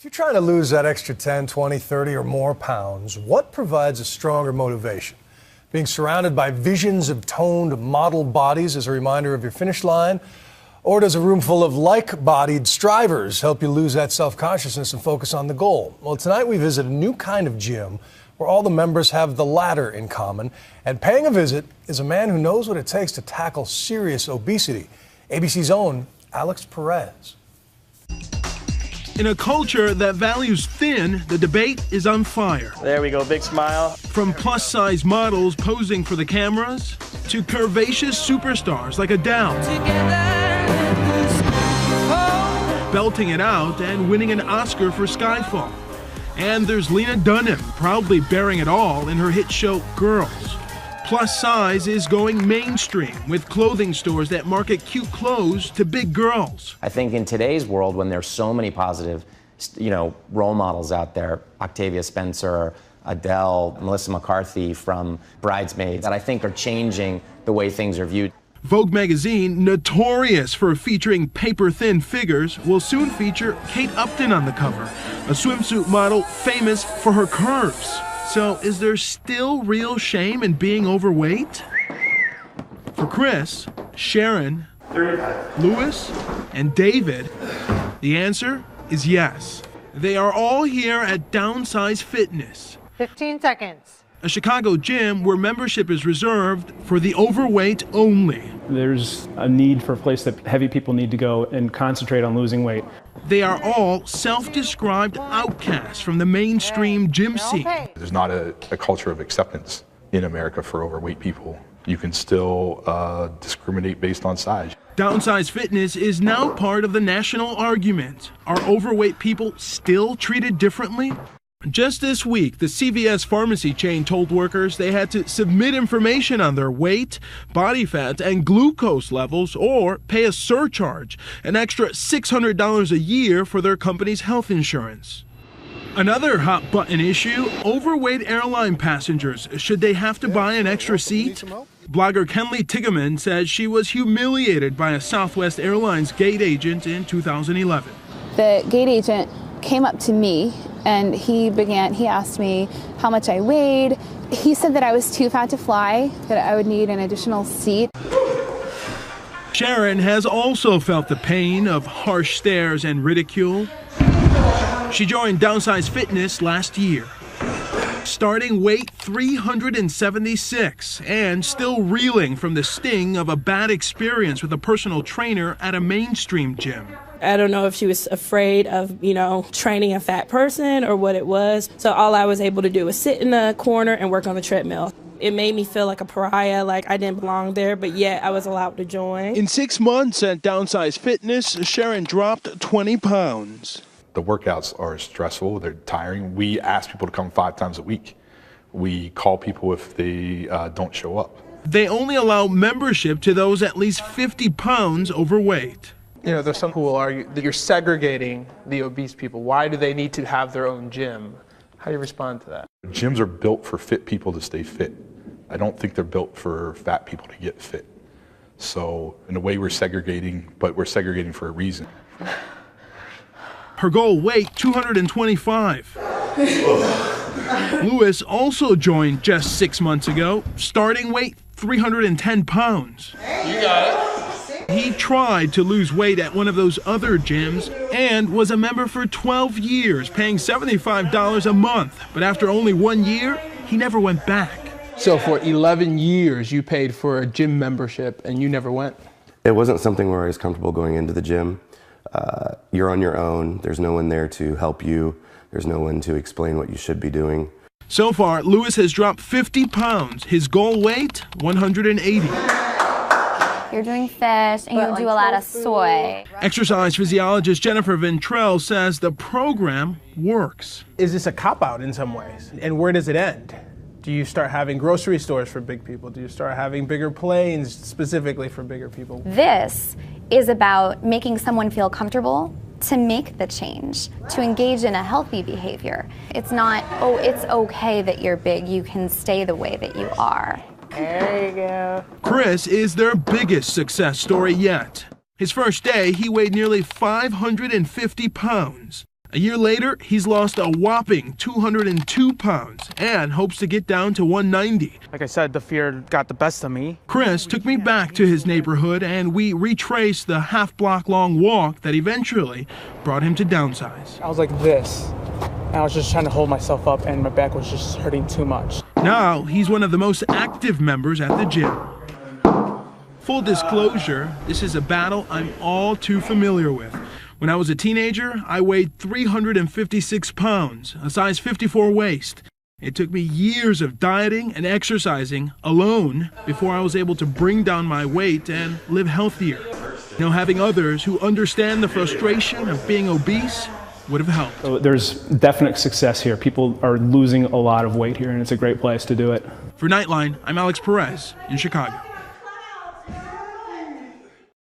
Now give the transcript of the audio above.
If you're trying to lose that extra 10, 20, 30 or more pounds, what provides a stronger motivation? Being surrounded by visions of toned model bodies as a reminder of your finish line? Or does a room full of like-bodied strivers help you lose that self-consciousness and focus on the goal? Well, tonight we visit a new kind of gym where all the members have the latter in common. And paying a visit is a man who knows what it takes to tackle serious obesity. ABC's own Alex Perez. In a culture that values thin, the debate is on fire. There we go, big smile. From plus-size models posing for the cameras to curvaceous superstars like Adele, belting it out and winning an Oscar for Skyfall. And there's Lena Dunham, proudly bearing it all in her hit show Girls. Plus size is going mainstream with clothing stores that market cute clothes to big girls. I think in today's world, when there's so many positive, role models out there, Octavia Spencer, Adele, Melissa McCarthy from Bridesmaids, that I think are changing the way things are viewed. Vogue magazine, notorious for featuring paper-thin figures, will soon feature Kate Upton on the cover, a swimsuit model famous for her curves. So is there still real shame in being overweight? For Chris, Sharon, Lewis, and David, the answer is yes. They are all here at Downsize Fitness. 15 seconds. A Chicago gym where membership is reserved for the overweight only. There's a need for a place that heavy people need to go and concentrate on losing weight. They are all self-described outcasts from the mainstream gym scene. There's not a culture of acceptance in America for overweight people. You can still discriminate based on size. Downsize Fitness is now part of the national argument. Are overweight people still treated differently? Just this week, the CVS pharmacy chain told workers they had to submit information on their weight, body fat, and glucose levels or pay a surcharge, an extra $600 a year for their company's health insurance. Another hot-button issue, overweight airline passengers. Should they have to buy an extra seat? Blogger Kenley Tigeman says she was humiliated by a Southwest Airlines gate agent in 2011. The gate agent came up to me and he asked me how much I weighed. He said that I was too fat to fly, that I would need an additional seat. Sharon has also felt the pain of harsh stares and ridicule. She joined Downsize Fitness last year. Starting weight 376 and still reeling from the sting of a bad experience with a personal trainer at a mainstream gym. I don't know if she was afraid of, training a fat person or what it was. So all I was able to do was sit in the corner and work on the treadmill. It made me feel like a pariah, like I didn't belong there, but yet I was allowed to join. In 6 months at Downsize Fitness, Sharon dropped 20 pounds. The workouts are stressful, they're tiring. We ask people to come 5 times a week. We call people if they don't show up. They only allow membership to those at least 50 pounds overweight. There's some who will argue that you're segregating the obese people. Why do they need to have their own gym? How do you respond to that? Gyms are built for fit people to stay fit. I don't think they're built for fat people to get fit. So in a way we're segregating, but we're segregating for a reason. Her goal weight, 225. Lewis also joined just 6 months ago, starting weight 310 pounds. You got it. He tried to lose weight at one of those other gyms and was a member for 12 years, paying $75 a month. But after only 1 year, he never went back. So for 11 years, you paid for a gym membership and you never went? It wasn't something where I was comfortable going into the gym. You're on your own. There's no one there to help you. There's no one to explain what you should be doing. So far, Lewis has dropped 50 pounds. His goal weight, 180. You're doing fish and you do a lot of soy. Exercise physiologist Jennifer Ventrell says the program works. Is this a cop-out in some ways? And where does it end? Do you start having grocery stores for big people? Do you start having bigger planes specifically for bigger people? This is about making someone feel comfortable to make the change, to engage in a healthy behavior. It's not, oh, it's okay that you're big, you can stay the way that you are. There you go. Chris is their biggest success story yet. His first day, he weighed nearly 550 pounds. A year later, he's lost a whopping 202 pounds and hopes to get down to 190. Like I said, the fear got the best of me. Chris took me back to his neighborhood and we retraced the half-block long walk that eventually brought him to downsize. I was like this, and I was just trying to hold myself up, and my back was just hurting too much. Now, he's one of the most active members at the gym. Full disclosure, this is a battle I'm all too familiar with. When I was a teenager, I weighed 356 pounds, a size 54 waist. It took me years of dieting and exercising alone before I was able to bring down my weight and live healthier. Now, having others who understand the frustration of being obese would have helped. So there's definite success here. People are losing a lot of weight here, and it's a great place to do it. For Nightline, I'm Alex Perez in Chicago.